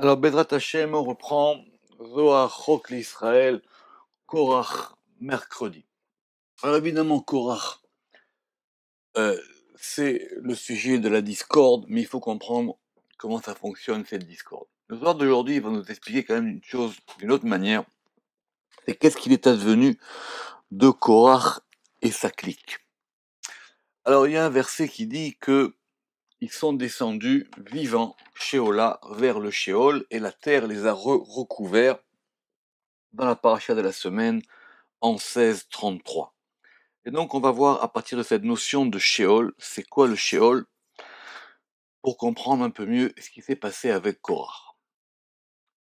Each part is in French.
Alors, Bezrat Hashem, on reprend Zohar Chok l'Israël, Korach, mercredi. Alors évidemment, Korach, c'est le sujet de la discorde, mais il faut comprendre comment ça fonctionne, cette discorde. Le Zohar d'aujourd'hui va nous expliquer quand même une chose d'une autre manière, c'est qu'est-ce qu'il est advenu de Korach et sa clique. Alors, il y a un verset qui dit que ils sont descendus vivants, Sheola, vers le Sheol, et la terre les a recouverts dans la paracha de la semaine en 1633. Et donc on va voir à partir de cette notion de Sheol, c'est quoi le Sheol, pour comprendre un peu mieux ce qui s'est passé avec Korah.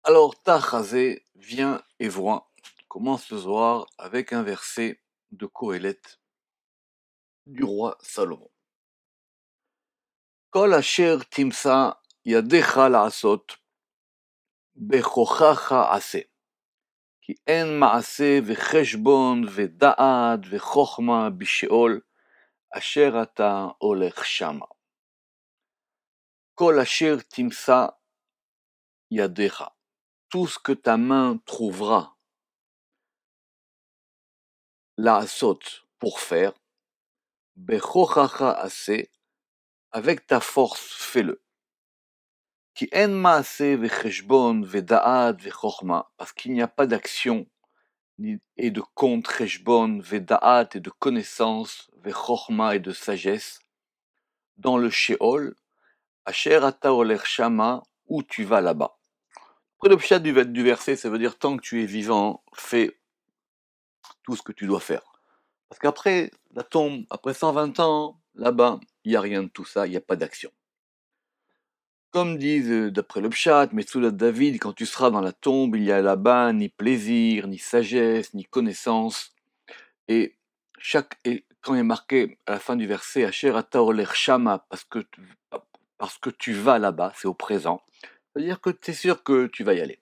Alors Tachazé vient et voit, commence le Zohar avec un verset de Kohelet du roi Salomon. Kol asher timsa yadecha la'asot bechochacha aseh. כי אין מעשה וחשבון ודעת וחוכמה בשאול אשר אתה הולך שמה. כל אשר תמצא ידיך, tout ce que ta main trouvera לעשות pour faire, בכוחך עשה, avec ta force fais-le. כי אין מעשה וחשבון ודעת וחוכמה, parce qu'il n'y a pas d'action et de compte, חשבון ודעת et de connaissance, וחוכמה et de sagesse, dans le Sheol, Asher ata olech shama, où tu vas là-bas. Après le pshat du verset, ça veut dire tant que tu es vivant, fais tout ce que tu dois faire. Parce qu'après la tombe, après 120 ans, là-bas, il n'y a rien de tout ça, il n'y a pas d'action. Comme disent d'après le pshat, Metzudat David, quand tu seras dans la tombe, il y a là-bas ni plaisir, ni sagesse, ni connaissance. Et quand il est marqué à la fin du verset, Asher ata olech shama, parce que tu vas là-bas, c'est au présent, c'est-à-dire que tu es sûr que tu vas y aller.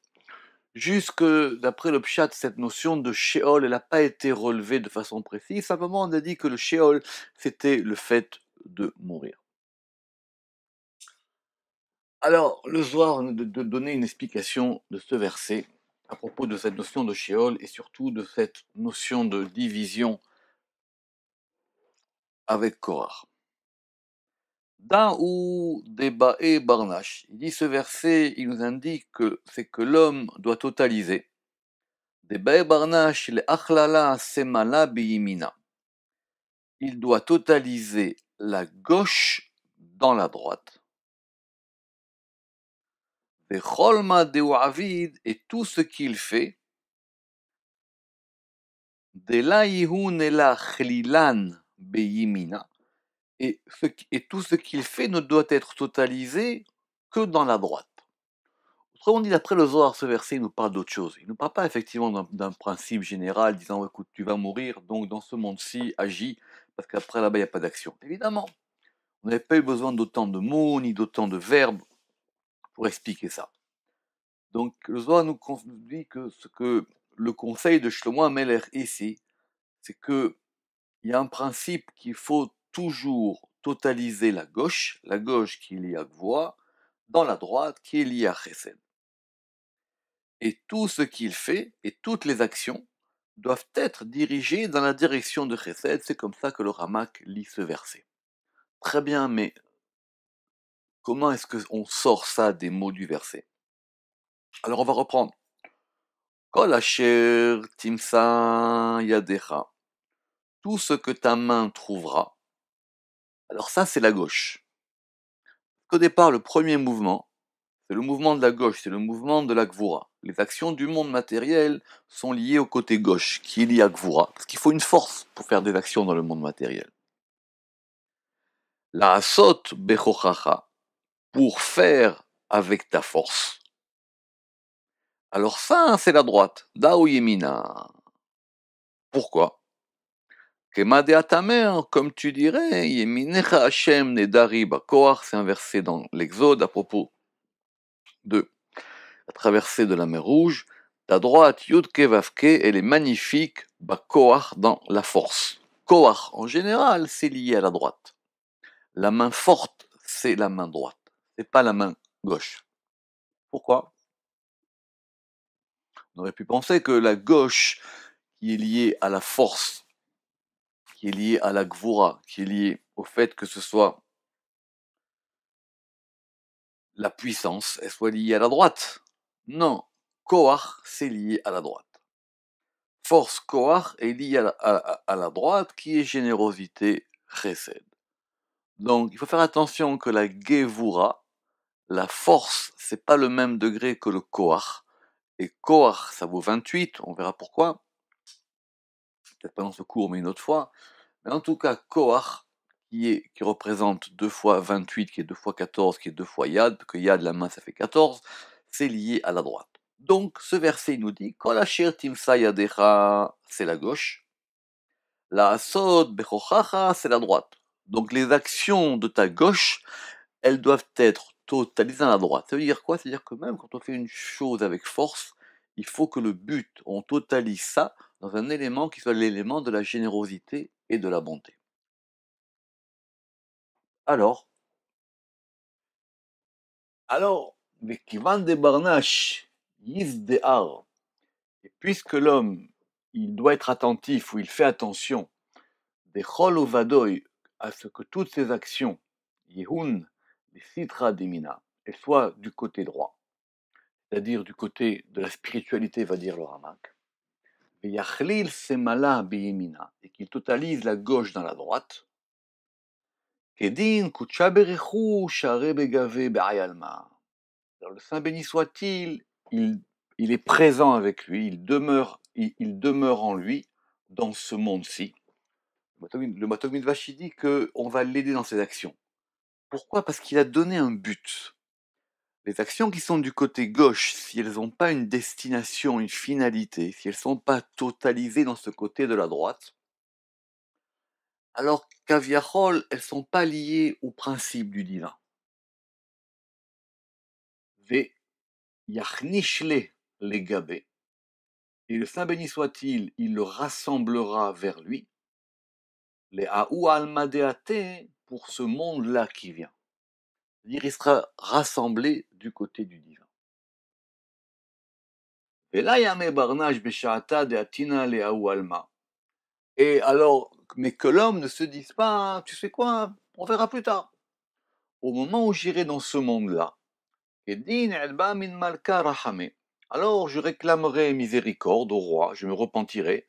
Jusque, d'après le pshat, cette notion de Sheol, elle n'a pas été relevée de façon précise, simplement on a dit que le Sheol, c'était le fait de mourir. Alors, le Zohar de donner une explication de ce verset, à propos de cette notion de Sheol, et surtout de cette notion de division avec Korah. Dans Debae Barnash, il dit ce verset, il nous indique que c'est que l'homme doit totaliser. Debae Barnash, le achlala semala biyimina. Il doit totaliser la gauche dans la droite. Vecholma deuavid, et tout ce qu'il fait. Dela yihun ela chlilan biyimina. Et tout ce qu'il fait ne doit être totalisé que dans la droite. Autrement dit, d'après le Zohar, ce verset, il nous parle d'autre chose. Il ne nous parle pas effectivement d'un principe général disant écoute, tu vas mourir, donc dans ce monde-ci, agis, parce qu'après là-bas, il n'y a pas d'action. Évidemment, on n'avait pas eu besoin d'autant de mots, ni d'autant de verbes pour expliquer ça. Donc, le Zohar nous dit que ce que le conseil de Shlomo HaMelech ici, c'est qu'il y a un principe qu'il faut toujours totaliser la gauche qui est liée à Gvoa, dans la droite qui est liée à Chesed. Et tout ce qu'il fait, et toutes les actions, doivent être dirigées dans la direction de Chesed. C'est comme ça que le Ramak lit ce verset. Très bien, mais comment est-ce qu'on sort ça des mots du verset? Alors on va reprendre. Kol asher timsa yadecha. Tout ce que ta main trouvera. Alors ça, c'est la gauche. Au départ, le premier mouvement, c'est le mouvement de la gauche, c'est le mouvement de la Gvura. Les actions du monde matériel sont liées au côté gauche, qui est lié à Gvura, parce qu'il faut une force pour faire des actions dans le monde matériel. La asot bechochacha, pour faire avec ta force. Alors ça, c'est la droite. Dao yemina. Pourquoi? Kemade atamer, comme tu dirais, yeminecha Hashem nedari bakoach, c'est un verset dans l'Exode à propos de la traversée de la mer Rouge. Ta droite, Yudke Vavke, elle est magnifique, Bakoach, dans la force. Koach, en général, c'est lié à la droite. La main forte, c'est la main droite, c'est pas la main gauche. Pourquoi? On aurait pu penser que la gauche, qui est liée à la force, qui est liée à la gvura, qui est liée au fait que ce soit la puissance, elle soit liée à la droite. Non, koach, c'est lié à la droite. Force koach est liée à la droite, qui est générosité chesed. Donc, il faut faire attention que la gevura, la force, c'est pas le même degré que le koach. Et koach, ça vaut 28, on verra pourquoi. Peut-être pas dans ce cours, mais une autre fois. Mais en tout cas, koach, qui représente 2 fois 28, qui est 2 fois 14, qui est 2 fois yad, que yad, la main, ça fait 14, c'est lié à la droite. Donc, ce verset nous dit, kol asher timsa yadecha, c'est la gauche. La asod bechochacha, c'est la droite. Donc, les actions de ta gauche, elles doivent être totalisées à la droite. Ça veut dire quoi? C'est-à-dire que même quand on fait une chose avec force, il faut que le but, on totalise ça dans un élément qui soit l'élément de la générosité et de la bonté. Alors, Vekivan de Barnache, Yisdear, et puisque l'homme, il doit être attentif ou il fait attention, des Chol Vadoy, à ce que toutes ses actions, Yehun, des Sitra Demina, elles soient du côté droit, c'est-à-dire du côté de la spiritualité, va dire le Ramak, et Yachlil Semala Beyemina, et qu'il totalise la gauche dans la droite, Kedin Kucha Berechu Share Begave Be'ayalma. Alors, le Saint béni soit-il, il est présent avec lui, il demeure en lui dans ce monde-ci. Le Mattog Midrash dit qu'on va l'aider dans ses actions. Pourquoi? Parce qu'il a donné un but. Les actions qui sont du côté gauche, si elles n'ont pas une destination, une finalité, si elles ne sont pas totalisées dans ce côté de la droite, alors qu'Aviachol, elles ne sont pas liées au principe du divin. Ve yachnishle les gabé. Et le Saint béni soit-il, il le rassemblera vers lui, les Aou Almadeate, pour ce monde-là qui vient. C'est-à-dire, il sera rassemblé du côté du divin. Et là, Yame Barnage Beshaata de Atina le Aou Alma. Et alors, mais que l'homme ne se dise pas, tu sais quoi, on verra plus tard. Au moment où j'irai dans ce monde-là, alors je réclamerai miséricorde au roi, je me repentirai,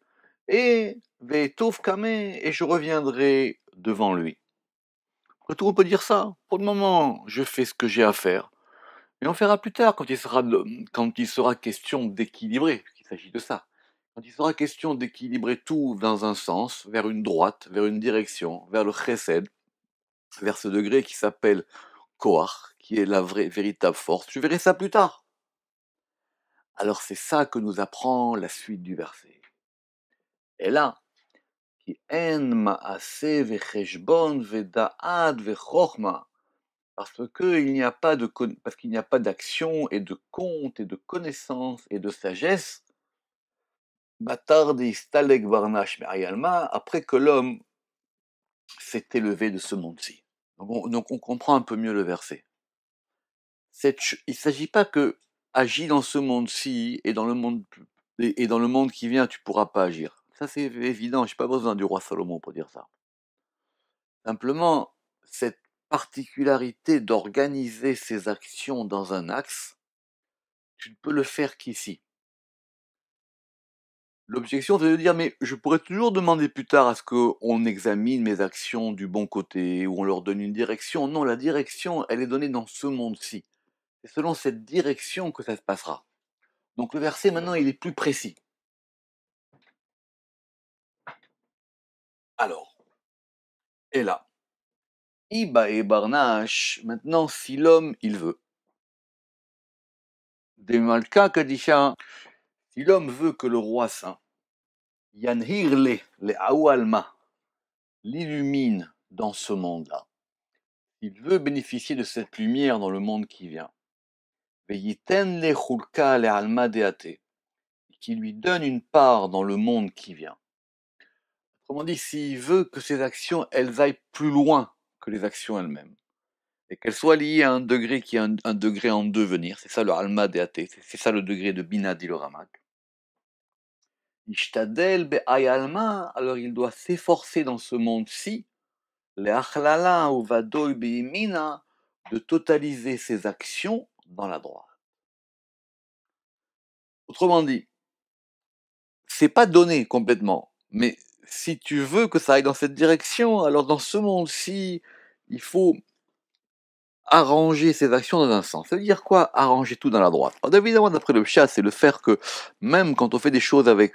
et et je reviendrai devant lui. Après tout, on peut dire ça. Pour le moment, je fais ce que j'ai à faire. Et on verra plus tard quand il sera question d'équilibrer, il s'agit de ça. Quand il sera question d'équilibrer tout dans un sens, vers une droite, vers une direction, vers le chesed, vers ce degré qui s'appelle koach, qui est la véritable force. Je verrai ça plus tard. Alors c'est ça que nous apprend la suite du verset. Et là, qui en ma'aseh vecheshbon veda'at vechochma, parce qu'il n'y a pas d'action et de compte et de connaissance et de sagesse, Batar de Istalek Varnash Me'ayalma, après que l'homme s'est élevé de ce monde-ci. Donc on comprend un peu mieux le verset. Il ne s'agit pas que agis dans ce monde-ci et dans le monde qui vient, tu ne pourras pas agir. Ça c'est évident, je n'ai pas besoin du roi Salomon pour dire ça. Simplement, cette particularité d'organiser ses actions dans un axe, tu ne peux le faire qu'ici. L'objection, c'est de dire, mais je pourrais toujours demander plus tard à ce qu'on examine mes actions du bon côté, ou on leur donne une direction. Non, la direction, elle est donnée dans ce monde-ci. C'est selon cette direction que ça se passera. Donc le verset, maintenant, il est plus précis. Alors, et là, Iba et Barnache, maintenant, si l'homme, il veut, Demalka Kadisha, si l'homme veut que le roi saint, Yanhirle, le Aoualma, l'illumine dans ce monde-là, il veut bénéficier de cette lumière dans le monde qui vient, Veyiten le Chulka le Alma Deate, qui lui donne une part dans le monde qui vient. Autrement dit, s'il veut que ses actions, elles aillent plus loin que les actions elles-mêmes, et qu'elles soient liées à un degré qui est un degré en devenir, c'est ça le Alma Deate, c'est ça le degré de Bina dit le Ramak. Ishtadel be'ayalma, alors il doit s'efforcer dans ce monde-ci, le'achlala ou vadoi be'imina, de totaliser ses actions dans la droite. Autrement dit, c'est pas donné complètement, mais si tu veux que ça aille dans cette direction, alors dans ce monde-ci, il faut arranger ses actions dans un sens. Ça veut dire quoi, arranger tout dans la droite? Alors, évidemment, d'après le chat, c'est le faire que même quand on fait des choses avec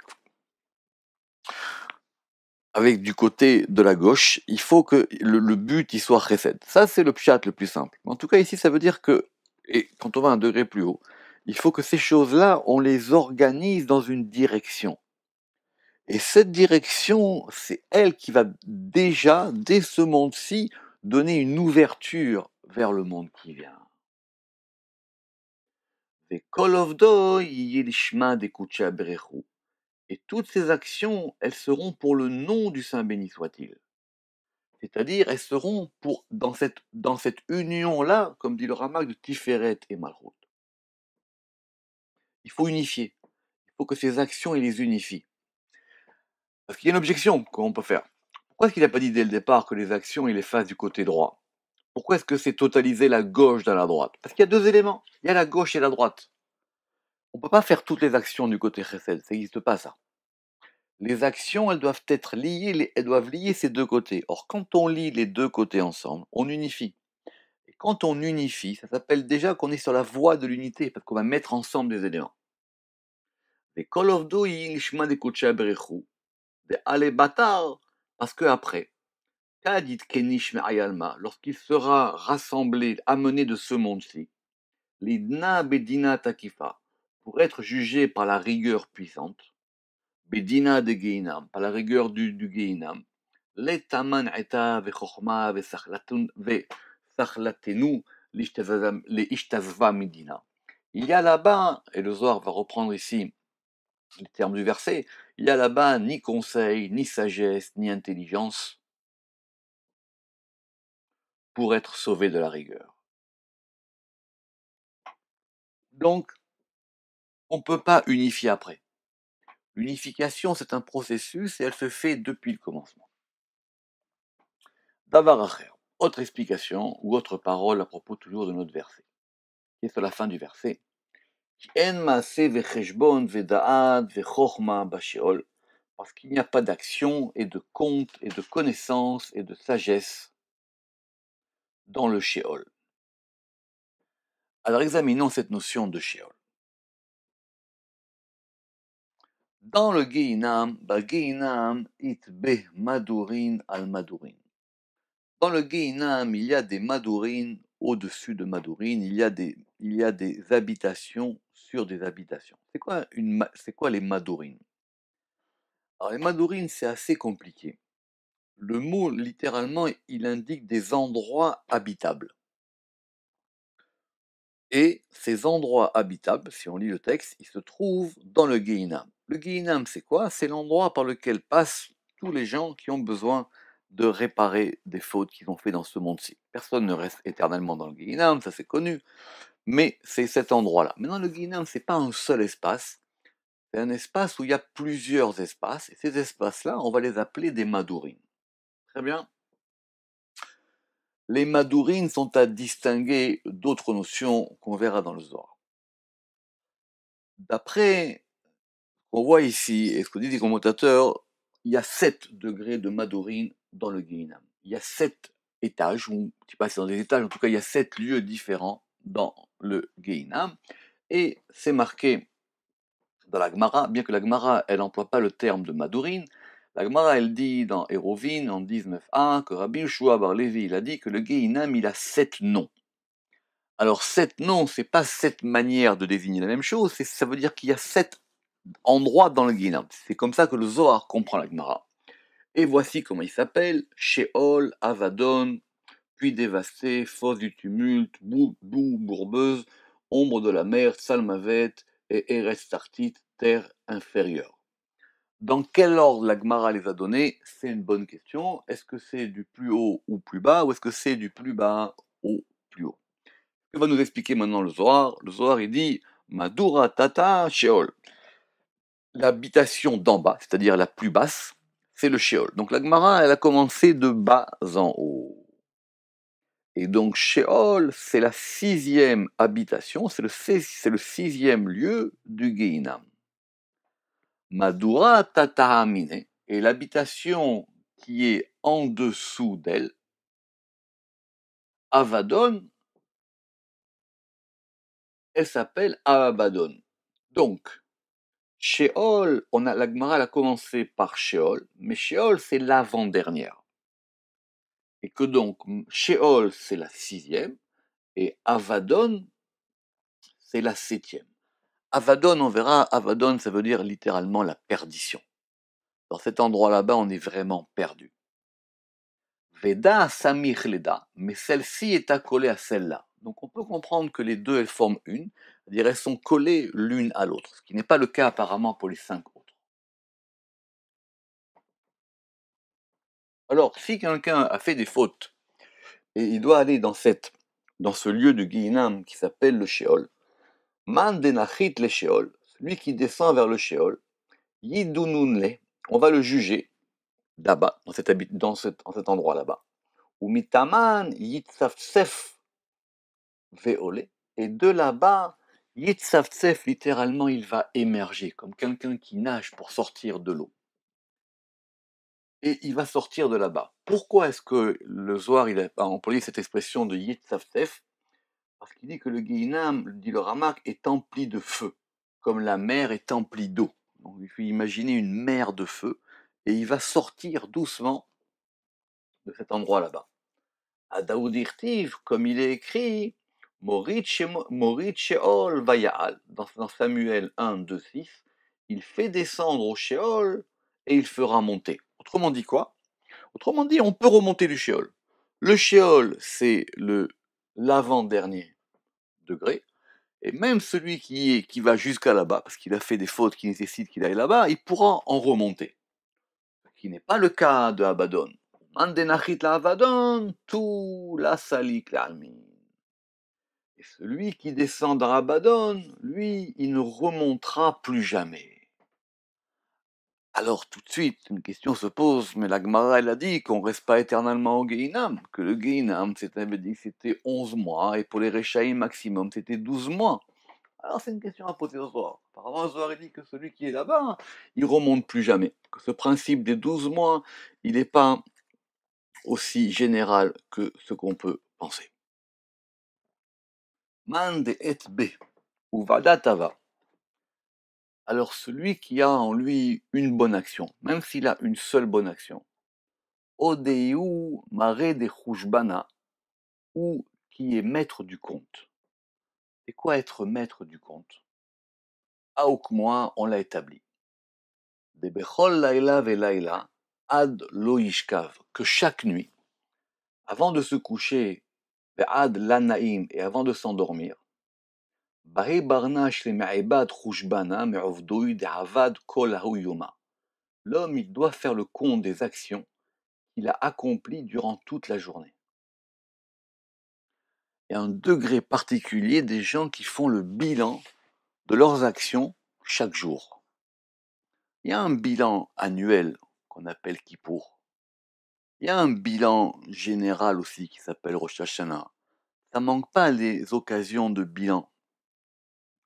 du côté de la gauche, il faut que le but il soit chesed. Ça, c'est le pshat le plus simple. En tout cas, ici, ça veut dire que, et quand on va un degré plus haut, il faut que ces choses-là, on les organise dans une direction. Et cette direction, c'est elle qui va déjà, dès ce monde-ci, donner une ouverture vers le monde qui vient. Et toutes ces actions, elles seront pour le nom du Saint béni soit-il. C'est-à-dire, elles seront dans cette union-là, comme dit le Ramak, de Tiferet et Malchut. Il faut unifier. Il faut que ces actions, il les unifie. Parce qu'il y a une objection qu'on peut faire. Pourquoi est-ce qu'il n'a pas dit dès le départ que les actions, il les fasse du côté droit? Pourquoi est-ce que c'est totaliser la gauche dans la droite? Parce qu'il y a deux éléments. Il y a la gauche et la droite. On ne peut pas faire toutes les actions du côté chesed. Ça n'existe pas, ça. Les actions, elles doivent être liées, elles doivent lier ces deux côtés. Or, quand on lie les deux côtés ensemble, on unifie. Et quand on unifie, ça s'appelle déjà qu'on est sur la voie de l'unité, parce qu'on va mettre ensemble des éléments. Et Kol of Do Yishma de Kucha Berechu, de Ale Batar, parce que après, Kadit Kenish Me'ayalma, lorsqu'il sera rassemblé, amené de ce monde-ci, Lidna Bedina Takifa, pour être jugé par la rigueur puissante, Bedina de Geinam, par la rigueur du Geinam, Letaman Eta Vechokma Vesachlatenu Leishtazva Medina. Il y a là-bas, et le Zohar va reprendre ici les termes du verset, il y a là-bas ni conseil, ni sagesse, ni intelligence pour être sauvé de la rigueur. Donc, on ne peut pas unifier après. L'unification, c'est un processus et elle se fait depuis le commencement. Davar acher, autre explication ou autre parole à propos toujours de notre verset, qui est sur la fin du verset. Parce qu'il n'y a pas d'action et de compte et de connaissance et de sagesse dans le Sheol. Alors examinons cette notion de Sheol. Dans le Geinam, itbe madurin al madurin. Dans le Geinam, il y a des madurin au-dessus de madurin, il y a des habitations sur des habitations. C'est quoi les madurin? Alors les madurin, c'est assez compliqué. Le mot, littéralement, il indique des endroits habitables. Et ces endroits habitables, si on lit le texte, ils se trouvent dans le Guéhinam. Le Guéhinam, c'est quoi? C'est l'endroit par lequel passent tous les gens qui ont besoin de réparer des fautes qu'ils ont fait dans ce monde-ci. Personne ne reste éternellement dans le Guéhinam, ça c'est connu, mais c'est cet endroit-là. Maintenant, le Guéhinam, c'est pas un seul espace, c'est un espace où il y a plusieurs espaces, et ces espaces-là, on va les appeler des Madourines. Très bien. Les Madourines sont à distinguer d'autres notions qu'on verra dans le Zohar. D'après ce qu'on voit ici, et ce que disent les commentateurs, il y a 7 degrés de Madourine dans le Guéhinam. Il y a 7 étages, ou je ne sais pas si c'est dans des étages, en tout cas il y a 7 lieux différents dans le Guéhinam, et c'est marqué dans la Gemara, bien que la Gemara, elle n'emploie pas le terme de Madourine, la Gemara, elle dit dans Hérovine, en 19a, que Rabbi Yehoshua bar Levi, il a dit que le Guéhinam, il a 7 noms. Alors 7 noms, c'est pas 7 manières de désigner la même chose, ça veut dire qu'il y a 7 endroits dans le Guéhinam. C'est comme ça que le Zohar comprend la Gemara. Et voici comment il s'appelle: Sheol, Avadon, puits dévasté, fosse du tumulte, boue bourbeuse, ombre de la mer, Salmavet et Eretz Tartit, terre inférieure. Dans quel ordre la Gemara les a donnés? C'est une bonne question. Est-ce que c'est du plus haut ou plus bas, ou est-ce que c'est du plus bas au plus haut? Que va nous expliquer maintenant le Zohar? Le Zohar, il dit Madura Tata Sheol. l'habitation d'en bas, c'est-à-dire la plus basse, c'est le Sheol. Donc la Gemara, elle a commencé de bas en haut. Et donc Sheol, c'est la 6e habitation, c'est le 6e lieu du Gehinam. Madura tatahamine, et l'habitation qui est en dessous d'elle, Avadon, elle s'appelle Abaddon. Donc, Sheol, la Gemara a commencé par Sheol, mais Sheol c'est l'avant-dernière. Et que donc, Sheol c'est la 6e, et Avadon c'est la 7e. Avadon, on verra, Avadon ça veut dire littéralement la perdition. Dans cet endroit là-bas, on est vraiment perdu. Veda Samich Leda, mais celle-ci est accolée à celle-là. Donc on peut comprendre que les deux, elles forment une, c'est-à-dire elles sont collées l'une à l'autre, ce qui n'est pas le cas apparemment pour les 5 autres. Alors, si quelqu'un a fait des fautes, et il doit aller dans ce lieu de Guinam qui s'appelle le Sheol, Man denachit le Sheol, celui qui descend vers le Sheol, Yidununle, on va le juger là-bas, dans cet endroit là-bas. Ou mitaman yitzafsef veole, et de là-bas, yitzafsef, littéralement, il va émerger, comme quelqu'un qui nage pour sortir de l'eau. Et il va sortir de là-bas. Pourquoi est-ce que le Zohar il a employé cette expression de yitzafsef? Parce qu'il dit que le Guéhinam, dit le Ramak, est empli de feu, comme la mer est emplie d'eau. Donc il faut imaginer une mer de feu, et il va sortir doucement de cet endroit là-bas. À Daoudirtiv, comme il est écrit, Morit Sheol Vayaal, dans Samuel 1, 2, 6, il fait descendre au Sheol et il fera monter. Autrement dit quoi? Autrement dit, on peut remonter du Sheol. Le Sheol, c'est l'avant-dernier degré, et même celui qui va jusqu'à là-bas, parce qu'il a fait des fautes qui nécessitent qu'il aille là-bas, il pourra en remonter. Ce qui n'est pas le cas de Abaddon. Mandenachit la Abaddon, tout la salik la almin. Et celui qui descend dans Abaddon, lui, il ne remontera plus jamais. Alors tout de suite, une question se pose, mais la Gemara, elle a dit qu'on ne reste pas éternellement au Gehinam, que le Gehinam, c'était 11 mois, et pour les Rechaïm maximum, c'était 12 mois. Alors c'est une question à poser au Zohar. Apparemment, le Zohar dit que celui qui est là-bas, il remonte plus jamais. Que ce principe des 12 mois, il n'est pas aussi général que ce qu'on peut penser. Man de et be, ou vadatava. Alors celui qui a en lui une bonne action, même s'il a une seule bonne action, Odeu mare de chujbana, ou qui est maître du compte. C'est quoi être maître du compte? Aoukmoa, on l'a établi. De bechol laila velaila, ad lo yishkav, que chaque nuit, avant de se coucher, ad lanaim, et avant de s'endormir, Bahi barnash le me'ibad chujbana me'ovdoi de'avad kol yoma. L'homme, il doit faire le compte des actions qu'il a accomplies durant toute la journée. Il y a un degré particulier des gens qui font le bilan de leurs actions chaque jour. Il y a un bilan annuel qu'on appelle Kippour. Il y a un bilan général aussi qui s'appelle Rosh Hashanah. Ça manque pas les occasions de bilan.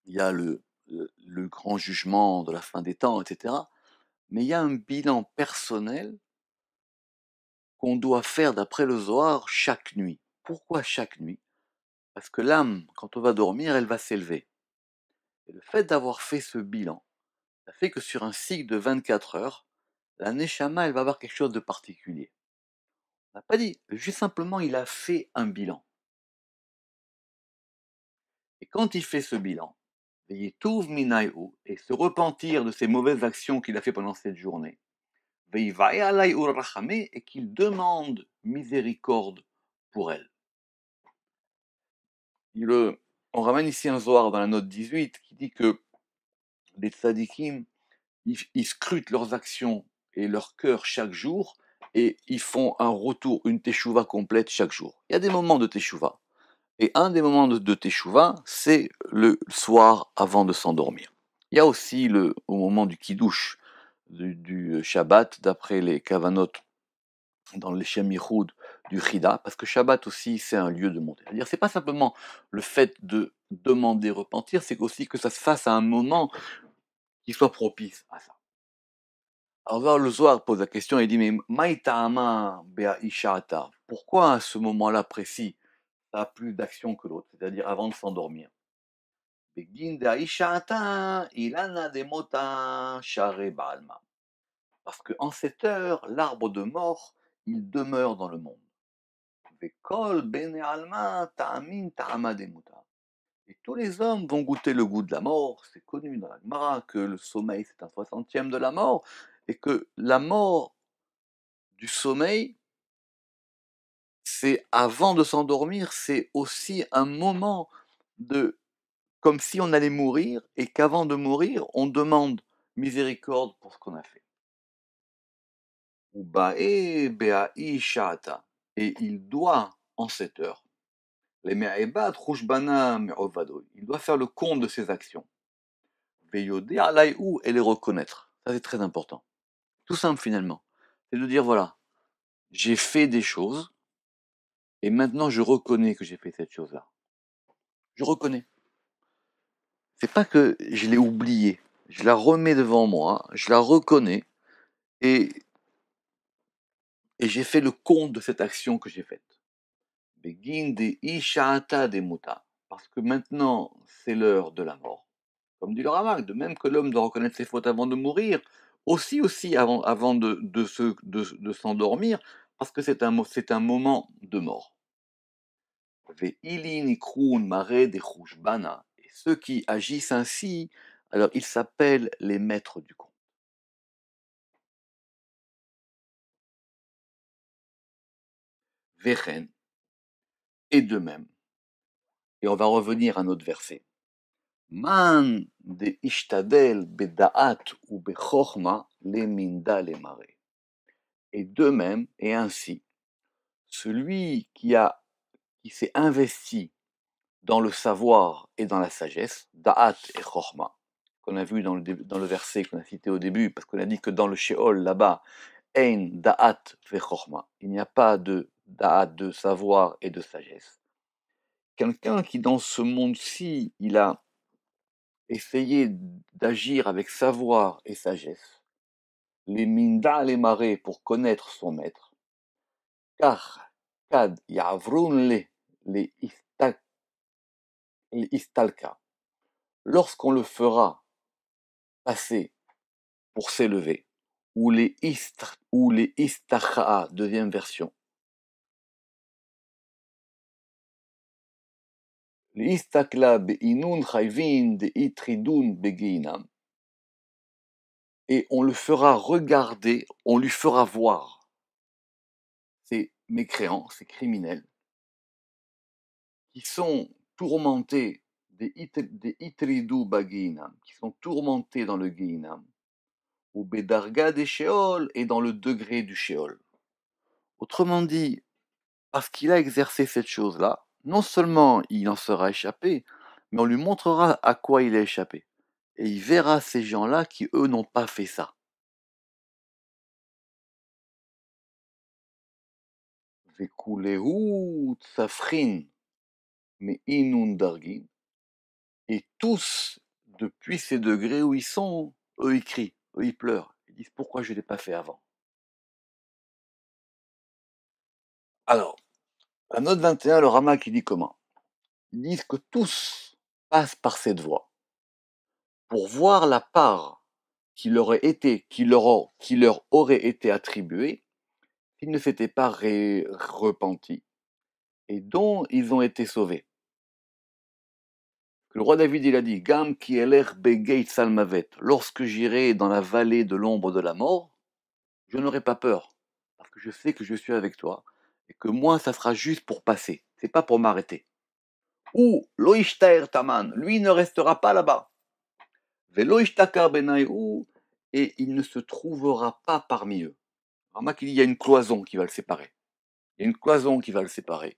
Il y a le grand jugement de la fin des temps, etc. Mais il y a un bilan personnel qu'on doit faire d'après le Zohar chaque nuit. Pourquoi chaque nuit? Parce que l'âme, quand on va dormir, elle va s'élever. Et le fait d'avoir fait ce bilan, ça fait que sur un cycle de 24 heures, la Neshama, elle va avoir quelque chose de particulier. On n'a pas dit, juste simplement, il a fait un bilan. Et quand il fait ce bilan, et se repentir de ses mauvaises actions qu'il a fait pendant cette journée, et qu'il demande miséricorde pour elle. On ramène ici un Zohar dans la note 18 qui dit que les tzadikim, ils scrutent leurs actions et leur cœur chaque jour et ils font un retour, une teshuva complète chaque jour. Il y a des moments de teshuva. Et un des moments de teshuva, c'est le soir avant de s'endormir. Il y a aussi au moment du Kiddush, du Shabbat, d'après les Kavanot, dans les Shem Yichud du Chida, parce que Shabbat aussi, c'est un lieu de montée. C'est-à-dire, c'est pas simplement le fait de demander repentir, c'est aussi que ça se fasse à un moment qui soit propice à ça. Alors le Zohar pose la question et dit, mais Maïta'ama Bea Isha'ata, pourquoi à ce moment-là précis, ça a plus d'action que l'autre, c'est-à-dire avant de s'endormir? Begin de Isha'ata, ilana demota share ba'alma. Parce qu'en cette heure, l'arbre de mort, il demeure dans le monde. Vekol bene alma ta'amin ta'ama demuta. Et tous les hommes vont goûter le goût de la mort. C'est connu dans la Gemara que le sommeil, c'est un 60e de la mort, et que la mort du sommeil, c'est avant de s'endormir, c'est aussi un moment de, comme si on allait mourir, et qu'avant de mourir, on demande miséricorde pour ce qu'on a fait. Ubae be'ai sha'ata. Et il doit, en cette heure, les me'ebat rushbana me'ovadoy. Il doit faire le compte de ses actions. Veyodé alayhu, et les reconnaître. Ça, c'est très important. Tout simple, finalement. C'est de dire, voilà, j'ai fait des choses, et maintenant je reconnais que j'ai fait cette chose-là. Je reconnais. C'est pas que je l'ai oubliée. Je la remets devant moi, je la reconnais, et, et j'ai fait le compte de cette action que j'ai faite. Begin de isha'ata de muta. Parce que maintenant, c'est l'heure de la mort. Comme dit le Ramak, de même que l'homme doit reconnaître ses fautes avant de mourir, aussi avant de s'endormir, parce que c'est un moment de mort. Ve'ilin ikrun mare de chushbana. Et ceux qui agissent ainsi, alors ils s'appellent les maîtres du compte. Vechen, et de même. Et on va revenir à notre verset. Man de ishtadel beda'at ou bechorma le minda le mare. Et de même, et ainsi, celui qui s'est investi dans le savoir et dans la sagesse, da'at et chorma, qu'on a vu dans le verset qu'on a cité au début, parce qu'on a dit que dans le Sheol, là-bas, ein da'at ve chorma, il n'y a pas de da'at, de savoir et de sagesse. Quelqu'un qui dans ce monde-ci, il a essayé d'agir avec savoir et sagesse, les minda les marées pour connaître son maître, car kad yavrun les istalka, lorsqu'on le fera passer pour s'élever, ou les istacha, deuxième version. Les istakla be'inun chayvin de itridun beginam. Et on le fera regarder, on lui fera voir ces mécréants, ces criminels, qui sont tourmentés des itridou baginam, qui sont tourmentés dans le Gehinam, ou bedarga des Sheol, et dans le degré du Sheol. Autrement dit, parce qu'il a exercé cette chose-là, non seulement il en sera échappé, mais on lui montrera à quoi il a échappé. Et il verra ces gens-là qui, eux, n'ont pas fait ça. Vekulehu tsafrin mais inundargin. Et tous, depuis ces degrés où ils sont, eux ils crient, eux ils pleurent. Ils disent pourquoi je ne l'ai pas fait avant. Alors, la note 21, le Rama qui dit comment? Ils disent que tous passent par cette voie pour voir la part qui leur aurait été attribuée s'ils ne s'étaient pas repentis et dont ils ont été sauvés. Le roi David, il a dit, Gam ki eler begeit salmavet, lorsque j'irai dans la vallée de l'ombre de la mort, je n'aurai pas peur, parce que je sais que je suis avec toi, et que moi, ça sera juste pour passer, c'est pas pour m'arrêter. Ou loishtaer taman, lui ne restera pas là-bas. Veloishtakar benayou, et il ne se trouvera pas parmi eux. Remarque qu'il y a une cloison qui va le séparer. Il y a une cloison qui va le séparer.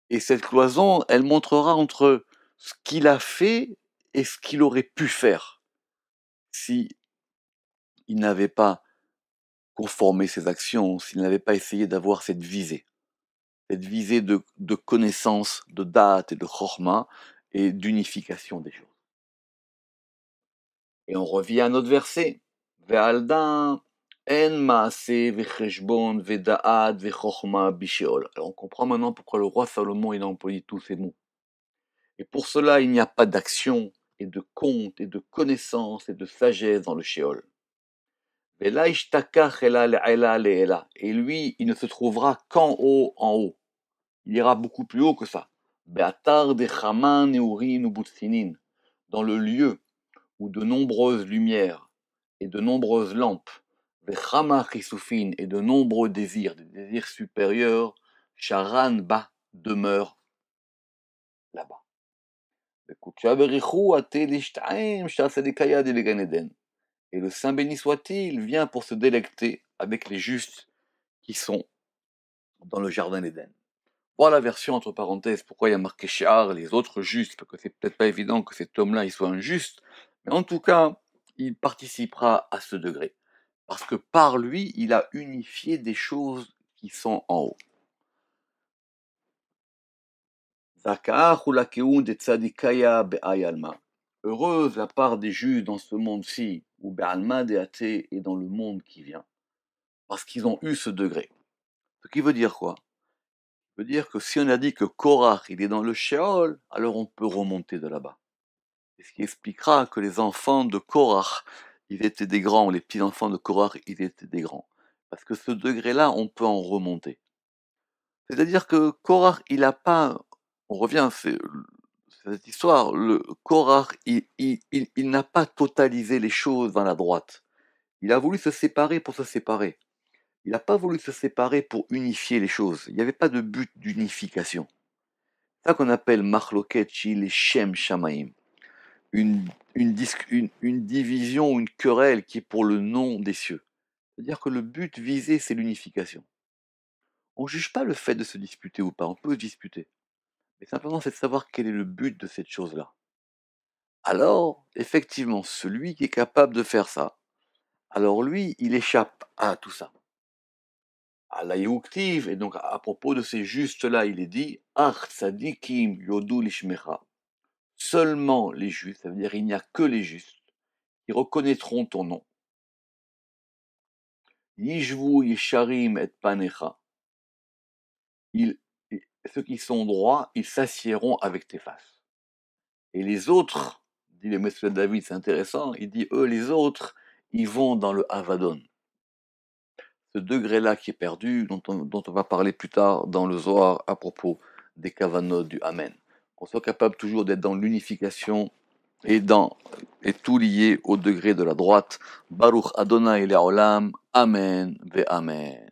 Et cette cloison, elle montrera entre ce qu'il a fait et ce qu'il aurait pu faire. si il n'avait pas conformé ses actions, s'il n'avait pas essayé d'avoir cette visée de connaissance, de date et de chorma, et d'unification des choses. Et on revient à notre verset. Ve'aldan en maase ve'cheshbon ve'da'at ve'chochma bisheol. Alors on comprend maintenant pourquoi le roi Salomon il a employé tous ces mots. Et pour cela, il n'y a pas d'action et de compte et de connaissance et de sagesse dans le Sheol. Et lui, il ne se trouvera qu'en haut, en haut. Il ira beaucoup plus haut que ça. Dans le lieu où de nombreuses lumières et de nombreuses lampes, et de nombreux désirs, des désirs supérieurs, Sharan Ba demeure là-bas. Et le Saint béni soit-il vient pour se délecter avec les justes qui sont dans le jardin d'Éden. Voilà la version entre parenthèses, pourquoi il y a marqué Sha'ar, les autres justes, parce que c'est peut-être pas évident que cet homme-là il soit injuste, mais en tout cas, il participera à ce degré. Parce que par lui, il a unifié des choses qui sont en haut. Heureuse la part des justes dans ce monde-ci, ou be'alma de'ate et dans le monde qui vient, parce qu'ils ont eu ce degré. Ce qui veut dire quoi? Ça veut dire que si on a dit que Korach il est dans le Sheol, alors on peut remonter de là-bas. Et ce qui expliquera que les enfants de Korach, ils étaient des grands, les petits-enfants de Korach, ils étaient des grands. Parce que ce degré-là, on peut en remonter. C'est-à-dire que Korach, il n'a pas... On revient à cette histoire. Le Korach, il n'a pas totalisé les choses dans la droite. Il a voulu se séparer pour se séparer. Il n'a pas voulu se séparer pour unifier les choses. Il n'y avait pas de but d'unification. C'est ça qu'on appelle Machloket Shil Shem Shamaim. Une division, une querelle qui est pour le nom des cieux. C'est-à-dire que le but visé, c'est l'unification. On ne juge pas le fait de se disputer ou pas, on peut se disputer. Mais simplement, c'est de savoir quel est le but de cette chose-là. Alors, effectivement, celui qui est capable de faire ça, alors lui, il échappe à tout ça. À la Yuktiv, et donc à propos de ces justes-là, il est dit Ach tzadikim yodu lishmecha. Seulement les justes, ça veut dire il n'y a que les justes qui reconnaîtront ton nom. Yishvu yesharim et panecha. Ceux qui sont droits, ils s'assiéront avec tes faces. Et les autres, dit le Messie David, c'est intéressant, il dit eux, les autres, ils vont dans le Havadon. Ce degré-là qui est perdu, dont on va parler plus tard dans le Zohar à propos des Kavanot du Amen. Qu'on soit capable toujours d'être dans l'unification et tout lié au degré de la droite. Baruch Adonai Le'olam. Amen ve Amen.